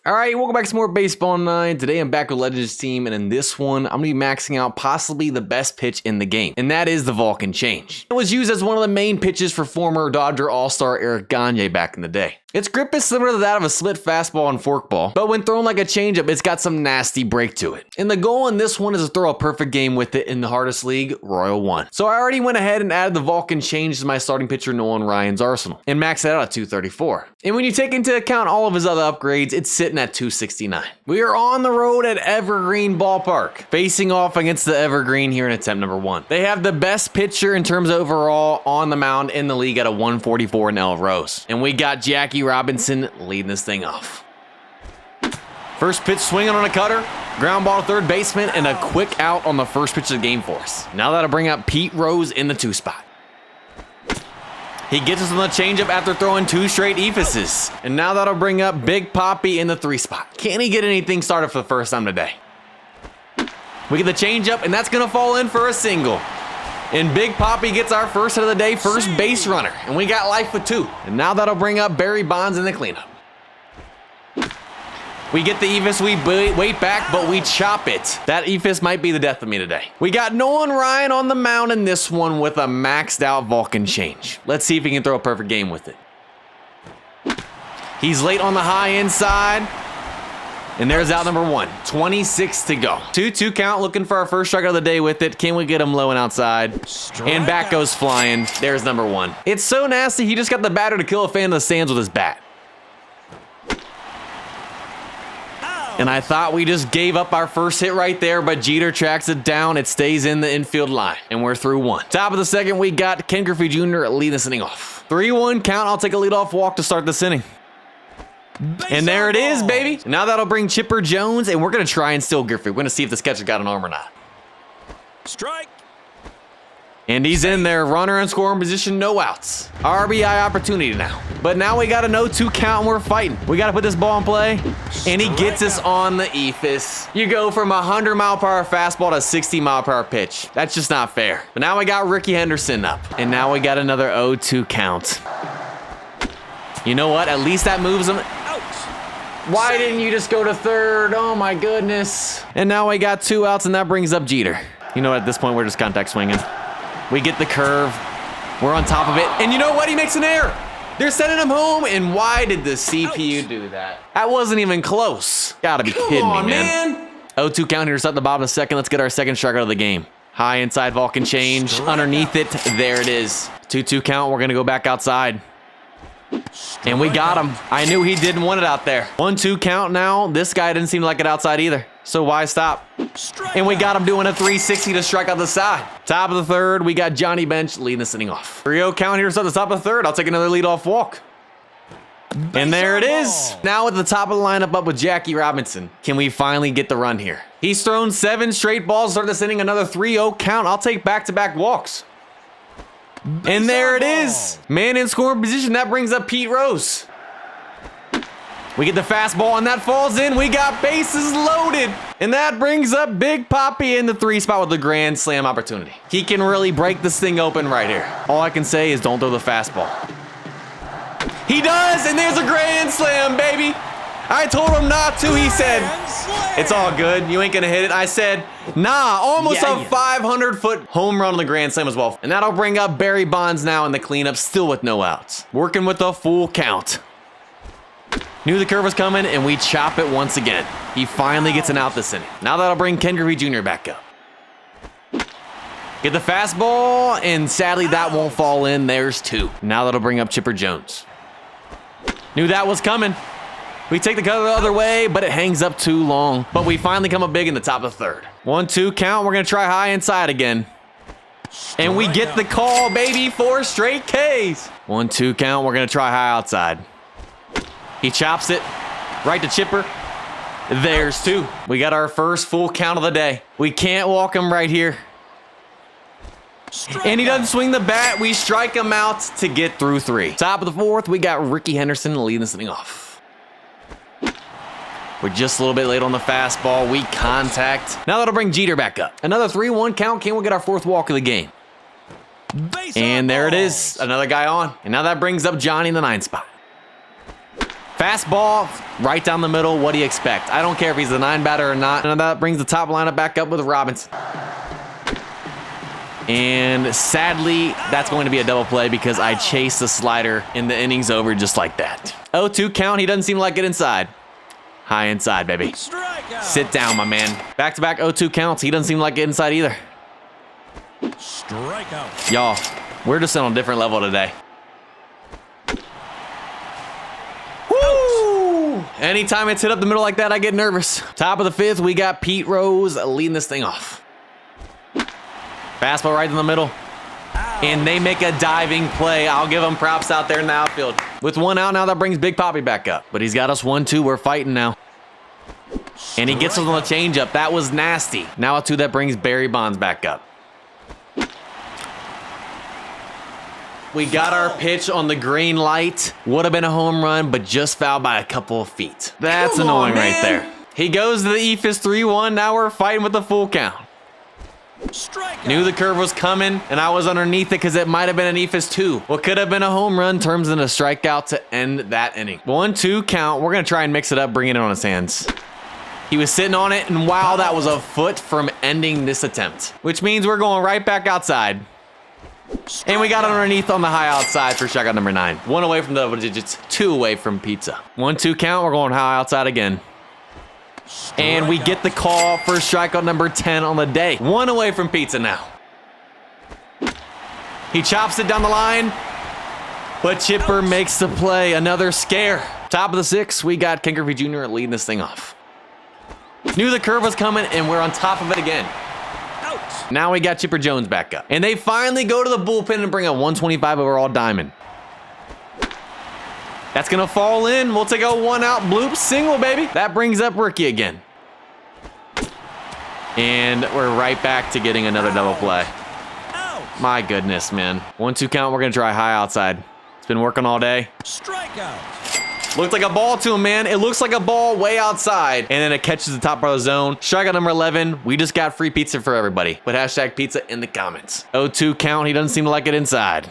All right, welcome back to some more Baseball 9. Today I'm back with Legends team, and in this one, I'm going to be maxing out possibly the best pitch in the game, and that is the Vulcan Change. It was used as one of the main pitches for former Dodger All-Star Eric Gagne back in the day. Its grip is similar to that of a split fastball and forkball, but when thrown like a changeup, it's got some nasty break to it. And the goal in this one is to throw a perfect game with it in the hardest league, Royal 1. So I already went ahead and added the Vulcan Change to my starting pitcher Nolan Ryan's arsenal, and maxed it out at 234. And when you take into account all of his other upgrades, it's sitting at 269. We are on the road at Evergreen Ballpark, facing off against the Evergreen here in attempt number 1. They have the best pitcher in terms of overall on the mound in the league at a 144 in L Rose. And we got Jackie Robinson leading this thing off. First pitch swinging on a cutter, ground ball to third baseman, and a quick out on the first pitch of the game for us. Now that'll bring up Pete Rose in the 2 spot. He gets us on the changeup after throwing 2 straight ephyses. And now that'll bring up Big Poppy in the 3 spot. Can he get anything started for the first time today? We get the changeup, and that's gonna fall in for a single. And Big Poppy gets our first hit of the day, first base runner. And we got life with 2. And now that'll bring up Barry Bonds in the cleanup. We get the ephus, we wait back, but we chop it. That ephus might be the death of me today. We got Nolan Ryan on the mound in this one with a maxed out Vulcan Change. Let's see if he can throw a perfect game with it. He's late on the high inside. And there's out number 1, 26 to go. 2-2 count, looking for our first strikeout of the day with it. Can we get him low and outside? And back goes flying. There's number 1. It's so nasty, he just got the batter to kill a fan in the stands with his bat. And I thought we just gave up our first hit right there, but Jeter tracks it down. It stays in the infield line, and we're through 1. Top of the second, we got Ken Griffey Jr. leading this inning off. 3-1 count. I'll take a leadoff walk to start this inning. And there it is, baby. Now that'll bring Chipper Jones, and we're going to try and steal Griffey. We're going to see if this catcher got an arm or not. Strike. And he's in there, runner in scoring position, no outs. RBI opportunity now. But now we got a 0-2 count and we're fighting. We got to put this ball in play. And he gets us on the ephus. You go from a 100-mile-per-hour fastball to a 60-mile-per-hour pitch. That's just not fair. But now we got Ricky Henderson up. And now we got another 0-2 count. You know what? At least that moves him. Why didn't you just go to third? Oh my goodness. And now we got 2 outs and that brings up Jeter. You know what? At this point, we're just contact swinging. We get the curve. We're on top of it. And you know what? He makes an error. They're sending him home. And why did the CPU do that? That wasn't even close. Gotta be kidding me, man. 0-2 count here. It's at the bottom of the second. Let's get our second strikeout of the game. High inside Vulcan Change. Underneath it. There it is. 2-2 count. We're going to go back outside. And we got him. I knew he didn't want it out there. 1-2 count now. This guy didn't seem to like it outside either. So why stop? And we got him doing a 360 to strike out the side. Top of the third, we got Johnny Bench leading this inning off. 3-0 count here at the top of the third. I'll take another leadoff walk. And there it is. Now at the top of the lineup up with Jackie Robinson. Can we finally get the run here? He's thrown 7 straight balls to start this inning. Another 3-0 count. I'll take back-to-back walks. And there it is. Man in scoring position. That brings up Pete Rose. We get the fastball, and that falls in. We got bases loaded. And that brings up Big Poppy in the 3 spot with the grand slam opportunity. He can really break this thing open right here. All I can say is don't throw the fastball. He does, and there's a grand slam, baby. I told him not to. He said, it's all good. You ain't going to hit it. I said, nah, almost a 500-foot home run on the grand slam as well. And that'll bring up Barry Bonds now in the cleanup, still with no outs. Working with a full count. Knew the curve was coming, and we chop it once again. He finally gets an out this inning. Now that'll bring Ken Griffey Jr. back up. Get the fastball, and sadly that won't fall in. There's 2. Now that'll bring up Chipper Jones. Knew that was coming. We take the cutter the other way, but it hangs up too long. But we finally come up big in the top of the third. 1-2 count. We're going to try high inside again. And we get the call, baby. 4 straight Ks. 1-2 count. We're going to try high outside. He chops it right to Chipper. There's 2. We got our first full count of the day. We can't walk him right here. And he doesn't swing the bat. We strike him out to get through 3. Top of the 4th, we got Ricky Henderson leading this thing off. We're just a little bit late on the fastball. We contact. Now that'll bring Jeter back up. Another 3-1 count. Can we get our 4th walk of the game? And there it is. Another guy on. And now that brings up Johnny in the 9 spot. Fastball right down the middle. What do you expect? I don't care if he's a 9 batter or not. And that brings the top lineup back up with Robinson. And sadly, that's going to be a double play because I chased the slider and the inning's over just like that. 0-2 count. He doesn't seem like it inside. High inside, baby. Strikeout. Sit down, my man. Back-to-back 0-2 counts. He doesn't seem like it inside either. Strikeout. Y'all, we're just on a different level today. Woo! Anytime it's hit up the middle like that, I get nervous. Top of the 5th, we got Pete Rose leading this thing off. Fastball right in the middle. And they make a diving play. I'll give them props out there in the outfield. With 1 out now, that brings Big Poppy back up. But he's got us 1-2. We're fighting now. And he gets us on the changeup. That was nasty. Now a 2 that brings Barry Bonds back up. We got our pitch on the green light. Would have been a home run, but just fouled by a couple of feet. That's annoying right there. He goes to the eephus 3-1. Now we're fighting with the full count. Strikeout. Knew the curve was coming, and I was underneath it because it might have been an eephus 2. What could have been a home run turns into a strikeout to end that inning. 1-2 count. We're going to try and mix it up, bring it on his hands. He was sitting on it, and wow, that was a foot from ending this attempt. Which means we're going right back outside. And we got it underneath on the high outside for strikeout number 9. 1 away from double digits, 2 away from pizza. 1-2 count. We're going high outside again. And we get the call for strikeout number 10 on the day. 1 away from pizza now. He chops it down the line, but Chipper makes the play. Another scare. Top of the 6th, we got Ken Griffey Jr. leading this thing off. Knew the curve was coming, and we're on top of it again. Out. Now we got Chipper Jones back up. And they finally go to the bullpen and bring a 125 overall diamond. That's going to fall in. We'll take a 1-out bloop single, baby. That brings up Ricky again. And we're right back to getting another double play. My goodness, man. 1-2 count. We're going to try high outside. It's been working all day. Strikeout. Looked like a ball to him, man. It looks like a ball way outside. And then it catches the top part of the zone. Strikeout number 11. We just got free pizza for everybody. Put hashtag pizza in the comments. 0-2 count. He doesn't seem to like it inside.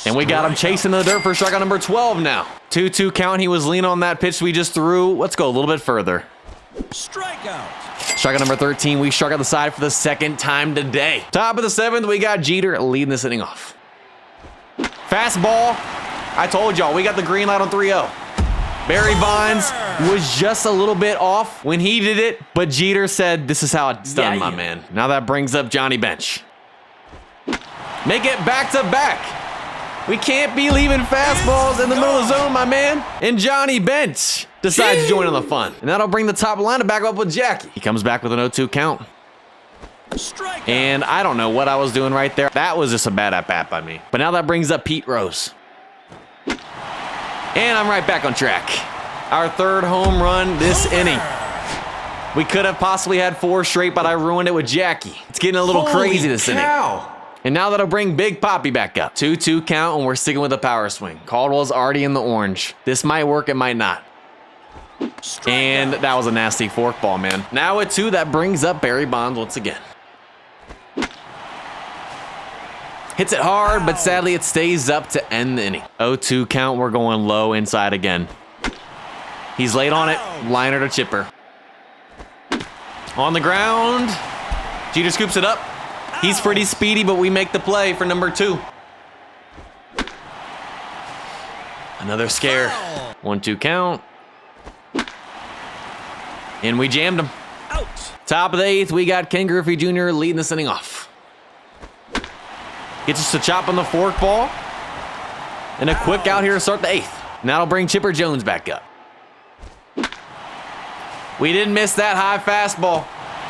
And we got him chasing the dirt for strikeout number 12 now. 2-2 count. He was leaning on that pitch we just threw. Let's go a little bit further. Strikeout. Strikeout number 13. We struck out the side for the 2nd time today. Top of the 7th, we got Jeter leading this inning off. Fastball. I told y'all, we got the green light on 3-0. Barry Bonds was just a little bit off when he did it, but Jeter said, this is how it's done, my man. Now that brings up Johnny Bench. Make it back to back. We can't be leaving fastballs in the middle of the zone, my man. And Johnny Bench decides to join in the fun. And that'll bring the top lineup back up with Jackie. He comes back with an 0-2 count. Strikeout. And I don't know what I was doing right there. That was just a bad at-bat by me. But now that brings up Pete Rose. And I'm right back on track. Our 3rd home run this inning. We could have possibly had 4 straight, but I ruined it with Jackie. It's getting a little crazy this inning. And now that'll bring Big Poppy back up. 2-2 count, and we're sticking with a power swing. Caldwell's already in the orange. This might work, it might not. And that was a nasty forkball, man. Now at 2, that brings up Barry Bonds once again. Hits it hard, but sadly it stays up to end the inning. 0-2 count, we're going low inside again. He's late on it, liner to Chipper. On the ground, Jeter scoops it up. He's pretty speedy, but we make the play for number 2. Another scare. 1-2 count. And we jammed him. Out. Top of the 8th, we got Ken Griffey Jr. leading this inning off. Gets us to chop on the forkball. And a quick out here to start the 8th. Now it'll bring Chipper Jones back up. We didn't miss that high fastball.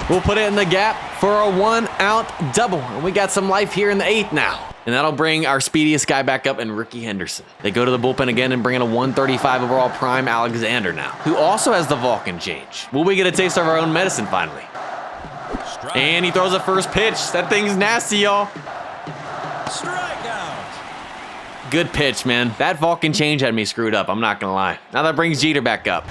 We'll put it in the gap for a 1-out double. And we got some life here in the 8th now. And that'll bring our speediest guy back up in Ricky Henderson. They go to the bullpen again and bring in a 135 overall prime Alexander now, who also has the Vulcan change. Will we get a taste of our own medicine finally? And he throws a first pitch. That thing's nasty, y'all. Strikeout. Good pitch, man. That Vulcan change had me screwed up, I'm not gonna lie. Now that brings Jeter back up.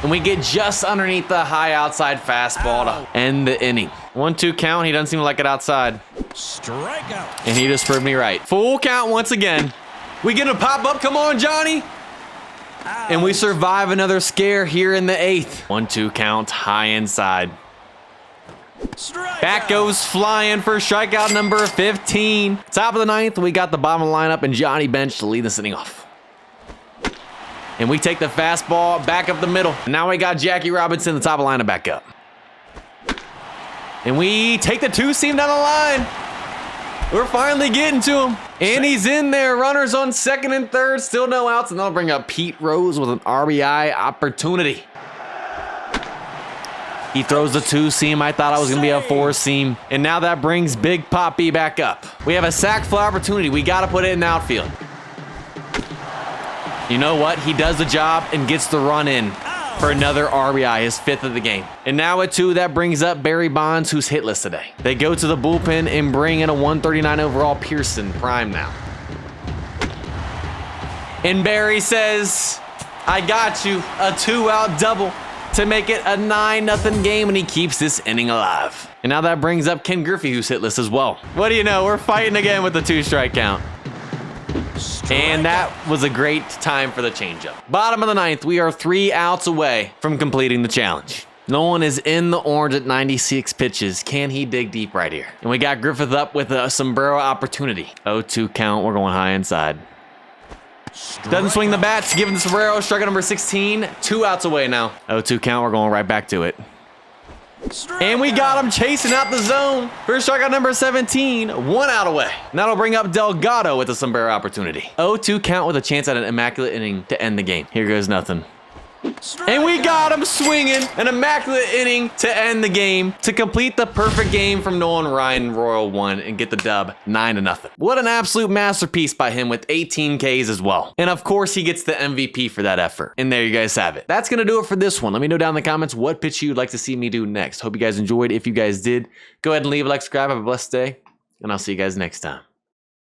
And we get just underneath the high outside fastball to end the inning. 1-2 count. He doesn't seem to like it outside. Strikeout. And he just proved me right. Full count once again. We get a pop up. Come on, Johnny. And we survive another scare here in the 8th. 1-2 count, high inside. Back goes flying for strikeout number 15. Top of the 9th, we got the bottom of the lineup and Johnny bench to lead this inning off. And we take the fastball back up the middle. And now we got Jackie Robinson, the top of the lineup, back up. And we take the 2-seam down the line. We're finally getting to him. And he's in there. Runners on 2nd and 3rd. Still no outs. And that'll bring up Pete Rose with an RBI opportunity. He throws the 2-seam. I thought I was going to be a 4-seam. And now that brings Big Poppy back up. We have a sac fly opportunity. We got to put it in the outfield. You know what? He does the job and gets the run in for another RBI, his 5th of the game. And now at 2, that brings up Barry Bonds, who's hitless today. They go to the bullpen and bring in a 139 overall Pearson, prime now. And Barry says, I got you, a 2-out double to make it a 9-0 game, and he keeps this inning alive. And now that brings up Ken Griffey, who's hitless as well. What do you know? We're fighting again with the 2-strike count. And that was a great time for the changeup. Bottom of the 9th, we are 3 outs away from completing the challenge. Nolan is in the orange at 96 pitches. Can he dig deep right here? And we got Griffith up with a sombrero opportunity. 0-2 count, we're going high inside. Doesn't swing the bats, giving the sombrero, strikeout number 16. 2 outs away now. 0-2 count, we're going right back to it. And we got him chasing out the zone for strikeout number 17, 1 out away. And that'll bring up Delgado with a sombrero opportunity. 0-2 count with a chance at an immaculate inning to end the game. Here goes nothing. And we got him swinging an immaculate inning to end the game, to complete the perfect game from Nolan Ryan, Royal 1, and get the dub 9-0. What an absolute masterpiece by him with 18 Ks as well. And of course, he gets the MVP for that effort. And there you guys have it. That's going to do it for this one. Let me know down in the comments what pitch you'd like to see me do next. Hope you guys enjoyed. If you guys did, go ahead and leave a like, subscribe. Have a blessed day, and I'll see you guys next time.